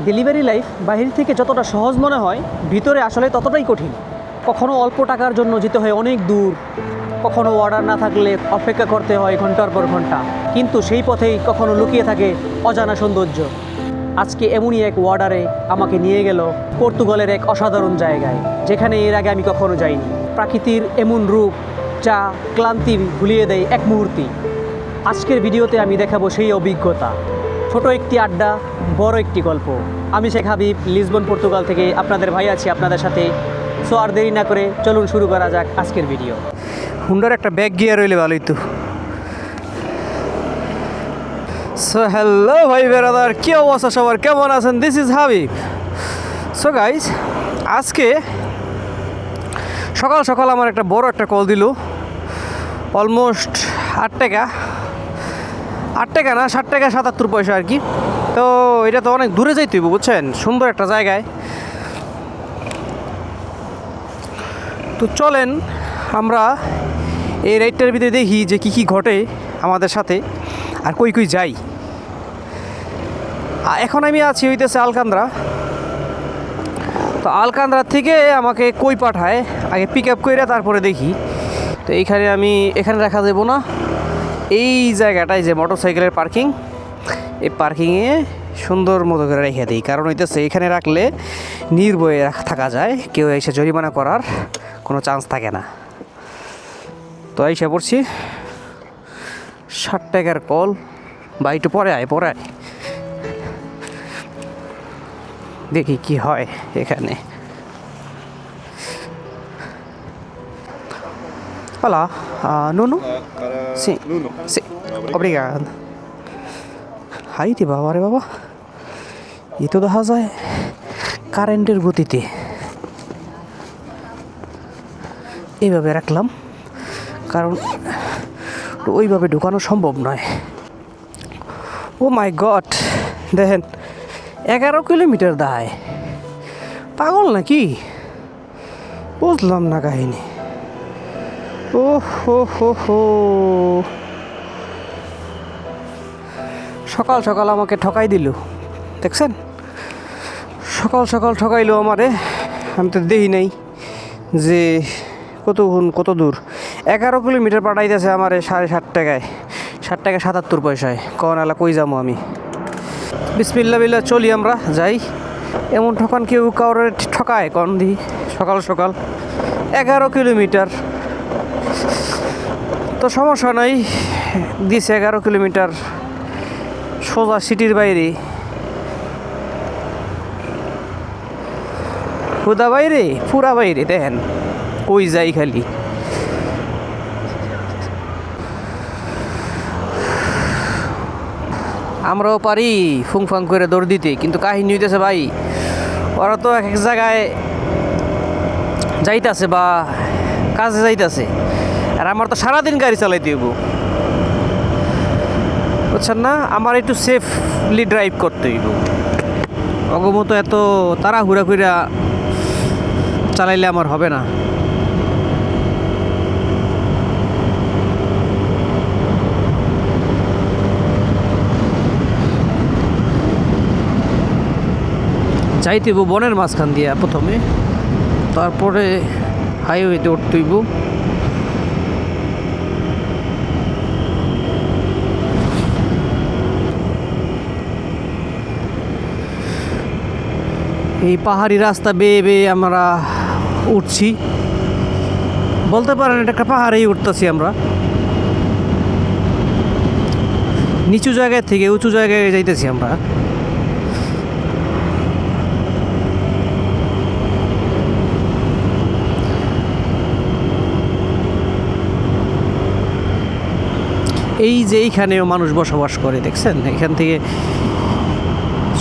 Delivery life বাহির থেকে যতটা সহজ মনে হয় ভিতরে আসলে ততটাই কঠিন। কখনো অল্প টাকার জন্য যেতে হয় অনেক দূর, কখনো অর্ডার না থাকলে অপেক্ষা করতে হয় ঘন্টার পর ঘন্টা, কিন্তু সেই পথেই কখনো লুকিয়ে থাকে অজানা সৌন্দর্য। আজকে এমনই এক ওয়ার্ডারে আমাকে নিয়ে গেল পর্তুগালের এক অসাধারণ জায়গায়, যেখানে এর আগে আমি কখনো যাইনি। প্রাকৃতির এমন রূপ যা ক্লান্তি ভুলিয়ে দেয় এক মুহূর্তেই। আজকের ভিডিওতে আমি দেখাবো সেই অভিজ্ঞতা। ছোট একটি আড্ডা, বড় একটি গল্প। আমি শেখ হাবিব, লিসবন পর্তুগাল থেকে আপনাদের ভাই আছি আপনাদের সাথে। সো আর দেরি না করে চলুন শুরু করা যাক আজকের ভিডিও। হুন্ডার একটা ব্যাগ গিয়ার রইলে ভালোই তো। সো হ্যালো ভাই বেরাদার, কি অবস্থা সবার, কেমন আছেন? This is Habib. So guys, আজকে সকাল সকাল আমার একটা বড় একটা কল দিল। অলমোস্ট 8 টাকা না 60 টাকা 77 পয়সা আর কি। তো এটা তো অনেক দূরে যাইতে হইব, বুঝছেন, সুন্দর একটা জায়গায়। তো চলেন আমরা এই রাইডটার ভিতরে দেখি যে কী ঘটে আমাদের সাথে আর কই যাই। এখন আমি আছি হইতেছে আলকান্দ্রা। তো আলকান্দ্রা থেকে আমাকে কই পাঠায় আগে পিক আপ করে তারপরে দেখি। তো এখানে রাখা যাবো না, এই জায়গাটায় যে মোটর সাইকেলের পার্কিং, এই পার্কিংয়ে সুন্দর মতো করে রেখে দিই। কারণ হইতেছে এখানে রাখলে নির্ভয়ে থাকা যায়, কেউ এসে জরিমানা করার কোনো চান্স থাকে না। তো এসে পড়ছি, 60 টাকার কল। বা একটু পরে আয় দেখি কি হয় এখানে। Hola, Nuno? Para Sí. Nuno. Sí, obrigado. হাই রে বাবা রে বাবা, এ তো দেখা যায় কারেন্টের গতিতে। এইভাবে রাখলাম কারণ ওইভাবে ঢুকানো সম্ভব নয়। ও মাই গড, দেখেন 11 কিলোমিটার দায়, পাগল নাকি? বুঝলাম না কাহিনী। ও হো, সকাল সকাল আমাকে ঠকাই দিল, দেখছেন? সকাল সকাল ঠকাইলো আমারে। আমি তো দেখি নাই যে কত দূর। 11 কিলোমিটার পাঠাইতেছে আমারে 7.5 টাকায়, 60 টাকা 77 পয়সায়। কন আলা কই যাবো আমি? বিসমিল্লাহ চলি, আমরা যাই। এমন ঠকান কেউ কাউরে ঠকায় কন দি? সকাল সকাল 11 কিলোমিটার তো সমস্যা নাই, দিছে 11 কিলোমিটার সোজা সিটির বাইরে। পুরা বাইরে দেখেন কই যাই খালি। আমরাও পারি ফুংফাং করে দৌড় দিতে, কিন্তু কাহিনী হইতেছে ভাই, ওরা তো এক জায়গায় যাইতাছে বা কাজে যাইতাছে, আর আমার তো সারাদিন গাড়ি চালাইতে হইব, বুঝছেন না? আমার একটু সেফলি ড্রাইভ করতে হইব। অগমতো এত তাড়াহুড়া কইরা চালাইলে আমার হবে না। যাইতে হইব বনের মাঝখান দিয়া প্রথমে, তারপরে হাইওয়েতে উঠতে হইব। এই পাহাড়ি রাস্তা বেয়ে আমরা উঠছি, বলতে পারেন এটা একটা পাহাড়েই উঠতেছি আমরা। নিচু জায়গায় থেকে উঁচু জায়গায় যাইতেছি আমরা। এই যে এইখানেও মানুষ বসবাস করে, দেখছেন? এখান থেকে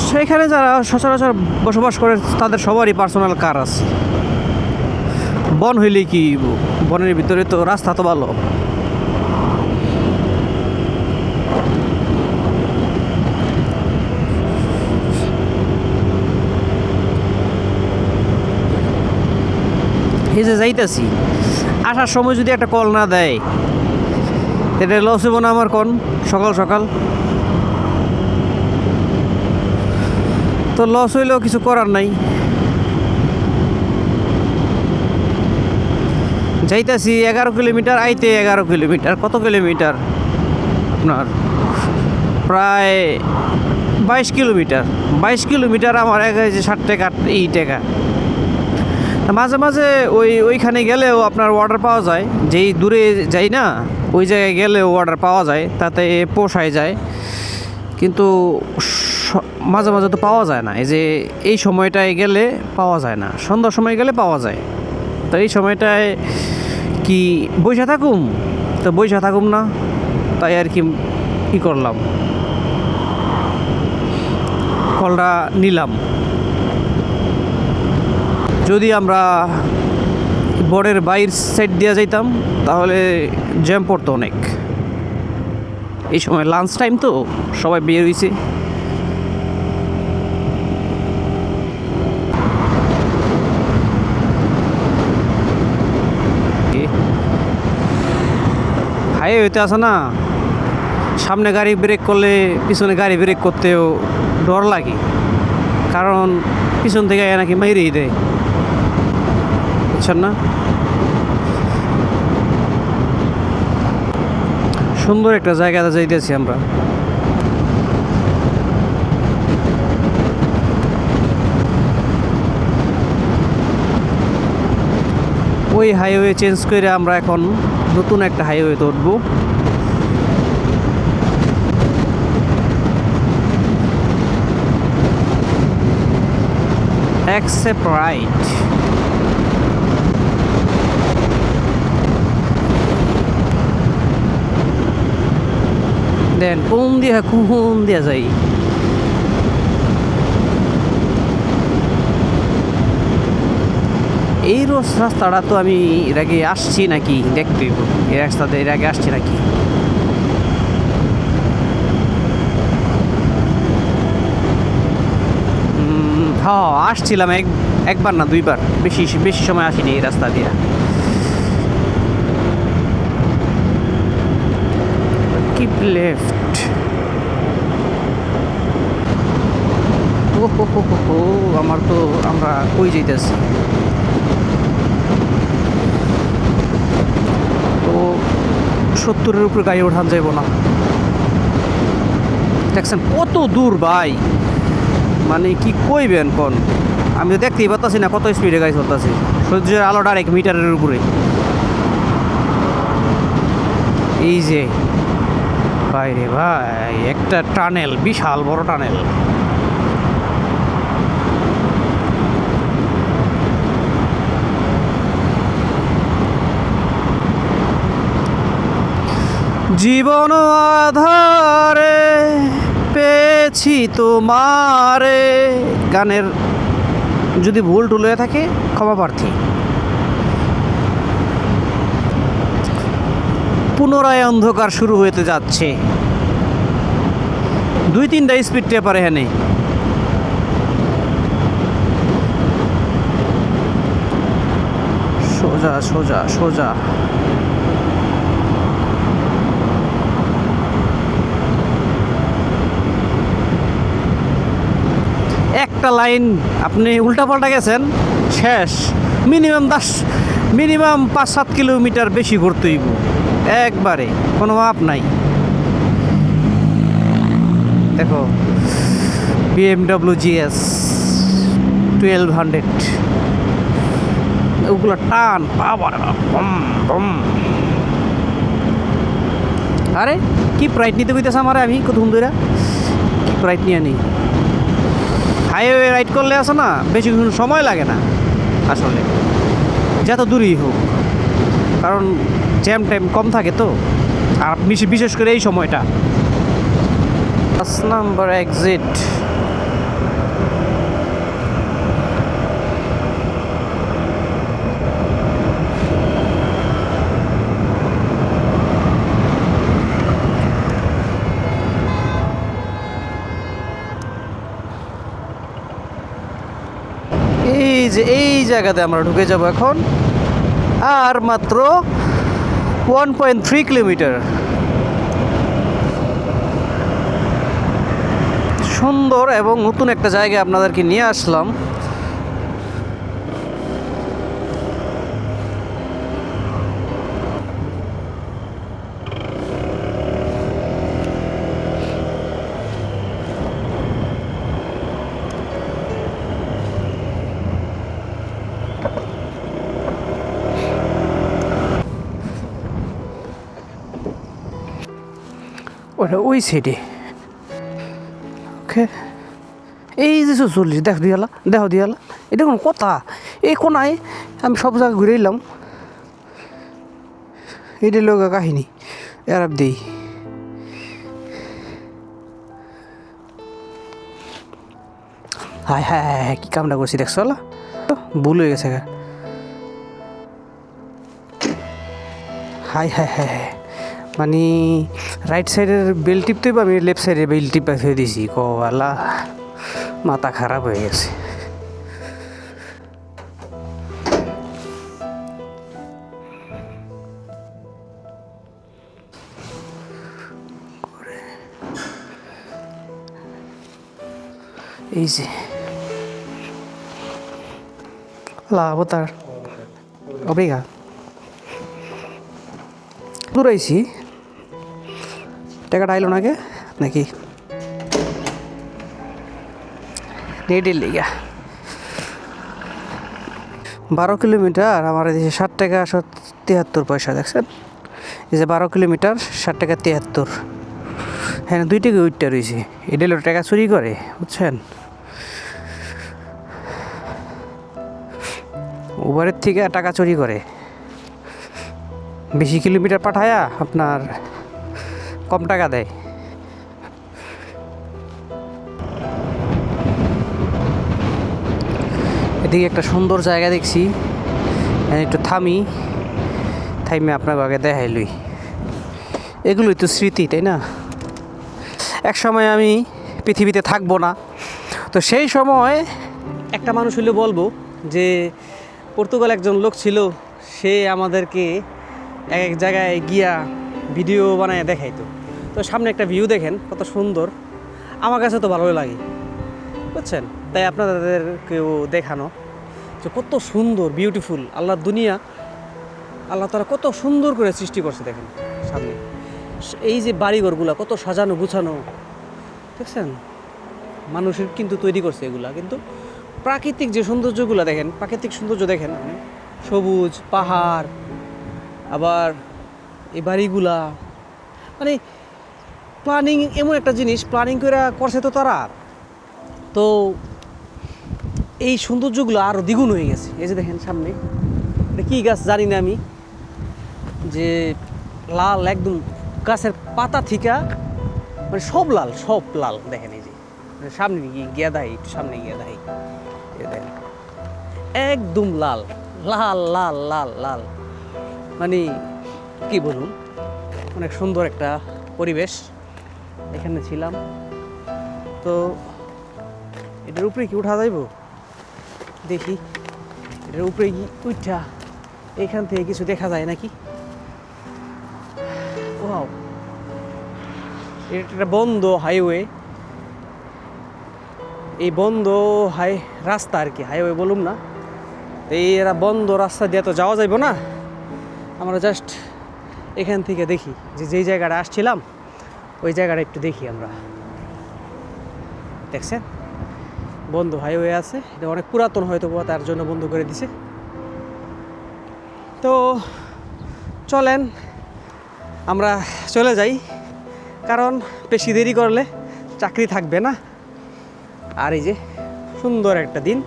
সেখানে যারা সচরাচর বসবাস করে তাদের সবারই পার্সোনাল কার আছে। বন হইলে কি, বনের ভিতরে তো রাস্তা তো ভালো। এই যে যাইতেছি, আসার সময় যদি একটা কল না দেয় এটা লস হইব না আমার? কোন সকাল সকাল তো লস হইলেও কিছু করার নাই। যাইতাছি 11 কিলোমিটার, আইতে 11 কিলোমিটার। কত কিলোমিটার আপনার? প্রায় 22 কিলোমিটার। 22 কিলোমিটার আমার এক 60 টাকা এই টাকা। মাঝে মাঝে ওইখানে গেলেও আপনার অর্ডার পাওয়া যায়, যেই দূরে যাই না ওই জায়গায় গেলেও অর্ডার পাওয়া যায়, তাতে পোষায় যায়। কিন্তু মাঝে মাঝে তো পাওয়া যায় না। এই যে এই সময়টায় গেলে পাওয়া যায় না, সন্ধ্যার সময় গেলে পাওয়া যায়। তো এই সময়টায় কি বইসা থাকুম? তো বইসা থাকুম না, তাই আর কি করলাম, কলটা নিলাম। যদি আমরা বর্ডের বাইর সাইড দিয়ে যাইতাম তাহলে জ্যাম পড়তো অনেক। এই সময় লাঞ্চ টাইম তো, সবাই বের হয়েছে। হাইওয়েতে আছে না, সামনে গাড়ি ব্রেক করলে পিছনে গাড়ি ব্রেক করতেও ডর লাগে, কারণ পিছন থেকে নাকি মেরেই দেয়, বুঝছেন না? সুন্দর একটা জায়গাতে যাইতেছি আমরা। ওই হাইওয়ে চেঞ্জ করে আমরা এখন নতুন একটা হাইওয়েতে উঠবো। Accept right. দেন কোন দিয়া যাই? এই রাস্তাটা তো আমি এর আগে আসছি নাকি দেখতে, এই রাস্তাতে এর আগে আসছি নাকি? হ্যাঁ, আসছিলাম একবার না দুইবার, বেশি সময় আসিনি এই রাস্তা দিয়ে। Keep left. ও আমার তো, আমরা কই যাইতেছি? তো 70-এর উপরে গাড়ি ওঠান যাইব না। দেখছেন কত দূর ভাই, মানে কি কইবেন কোন? আমি তো দেখতেই পাচ্ছি না কত স্পিডে গাড়ি চলতেছে। সূর্যের আলো ডাইরেক্ট মিটারের উপরে। এই যে বাইরে ভাই একটা টানেল, বিশাল বড় টানেল। জীবন আধারে পেয়েছি তোমারে। গানের যদি ভুল টুল হয়ে থাকে ক্ষমা প্রার্থী। পুনরায় অন্ধকার শুরু হতে যাচ্ছে। 2-3টা স্পিড টেপার এখানে। সোজা সোজা সোজা। একটা লাইন আপনি উল্টাপাল্টা গেছেন, শেষ। মিনিমাম 5-7 কিলোমিটার বেশি ঘুরতে হইব একবারে, কোনো মাপ নাই। দেখো BMW GS 1200, ওগুলো টান পাওয়ার। আরে কি প্রাইট নিতে কইতেছে আমারে? আমি কত ধরে কি প্রাইট নিয়ে নিই? হাইওয়ে রাইড করলে আসো না, বেশি সময় লাগে না আসলে, যত দূরই হোক, কারণ জ্যাম টাইম কম থাকে তো। আর বিশেষ করে এই সময়টা। 5 নাম্বার এক্সিট। এই জায়গাতে আমরা ঢুকে যাব এখন। আর মাত্র 1.3 কিলোমিটার। সুন্দর এবং নতুন একটা জায়গায় আপনাদেরকে নিয়ে আসলাম। ওটা ওই সাইডে। ওকে, এই যে 40 দেখো দিয়ালা এটা কোনো কথা? এই কোনায় আমি সব জায়গায় ঘুরে এলাম, এইটা লোক কাহিনী এরাব দিই। হায় হায় হায়, কী কামটা করছি দেখছো? ভুল হয়ে গেছে। হায় হায় হায় হায়, মানে রাইট সাইডের বেল টিপতে আমি লেফট সাইডের বেল টিপা ফেলে দিয়েছি। আল্লাহ, মাথা খারাপ হয়ে গেছে। এই যে অবতার অবেগা দূরাইছি, টাকাটা আইলো নাকি নাকি নেটের লিগা। 12 কিলোমিটার আমার এদেশে 60 টাকা 73 পয়সা। দেখছেন, এই যে 12 কিলোমিটার 60 টাকা 73। হ্যাঁ, 2 টাকা উইটটা রয়েছে। এটা হলো টাকা চুরি করে, বুঝছেন? উবারের থেকে টাকা চুরি করে, বেশি কিলোমিটার পাঠায়া আপনার কম টাকা দেয়। এদিকে একটা সুন্দর জায়গা দেখছি, একটু থাইমে আপনার আগে দেখাই লই। এগুলোই তো স্মৃতি, তাই না? এক সময় আমি পৃথিবীতে থাকবো না, তো সেই সময় একটা মানুষ হইলে বলবো যে পর্তুগাল একজন লোক ছিল, সে আমাদেরকে এক এক জায়গায় গিয়া ভিডিও বানায় দেখাইতো। তো সামনে একটা ভিউ দেখেন কত সুন্দর, আমার কাছে তো ভালোই লাগে, বুঝছেন? তাই আপনাদেরকেও দেখানো যে কত সুন্দর, বিউটিফুল আল্লাহর দুনিয়া। আল্লাহ তাআলা কত সুন্দর করে সৃষ্টি করছে দেখেন সামনে। এই যে বাড়িঘরগুলো কত সাজানো গুছানো, দেখছেন? মানুষের কিন্তু তৈরি করছে এগুলা, কিন্তু প্রাকৃতিক যে সৌন্দর্যগুলো দেখেন, প্রাকৃতিক সৌন্দর্য দেখেন, সবুজ পাহাড়, আবার এই বাড়িগুলা, মানে প্ল্যানিং এমন একটা জিনিস, প্ল্যানিং করে করছে তো তারা, তো এই সৌন্দর্যগুলো আরও দ্বিগুণ হয়ে গেছে। এই যে দেখেন সামনে এটা কী গাছ জানি না আমি, যে লাল একদম গাছের পাতা থিকা, মানে সব লাল দেখেন। এই যে সামনে গিয়া দেয়, একটু সামনে গিয়া দেয়, দেখেন একদম লাল লাল লাল লাল লাল, মানে কি বলুন, অনেক সুন্দর একটা পরিবেশ। এখানে ছিলাম, তো এটার উপরে কি উঠা যাইব? দেখি এটার উপরে কি উঠা এখান থেকে কিছু দেখা যায় নাকি? ওয়াও, এটা একটা বন্ধ হাইওয়ে, এই বন্ধ রাস্তা আর কি, হাইওয়ে বলুম না। এই এরা বন্ধ রাস্তা দিয়ে তো যাওয়া যাইব না, আমরা জাস্ট এখান থেকে দেখি যে যেই জায়গাটা আসছিলাম ওই জায়গাটা একটু দেখি আমরা। দেখছেন বন্ধ হাইওয়ে আছে, এটা অনেক পুরাতন হয়তো, তার জন্য বন্ধ করে দিছে। তো চলেন আমরা চলে যাই, কারণ বেশি দেরি করলে চাকরি থাকবে না। আর এই যে সুন্দর একটা দিন,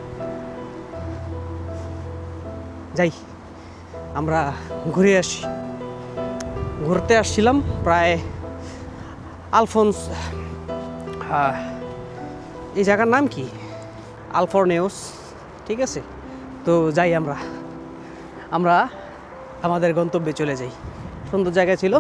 যাই আমরা ঘুরে আসি। ঘুরতে আসছিলাম প্রায় আলফোন্স, এই জায়গার নাম কি, আলফোর্নেউস, ঠিক আছে? তো যাই আমরা আমাদের গন্তব্যে চলে যাই। সুন্দর জায়গা ছিল।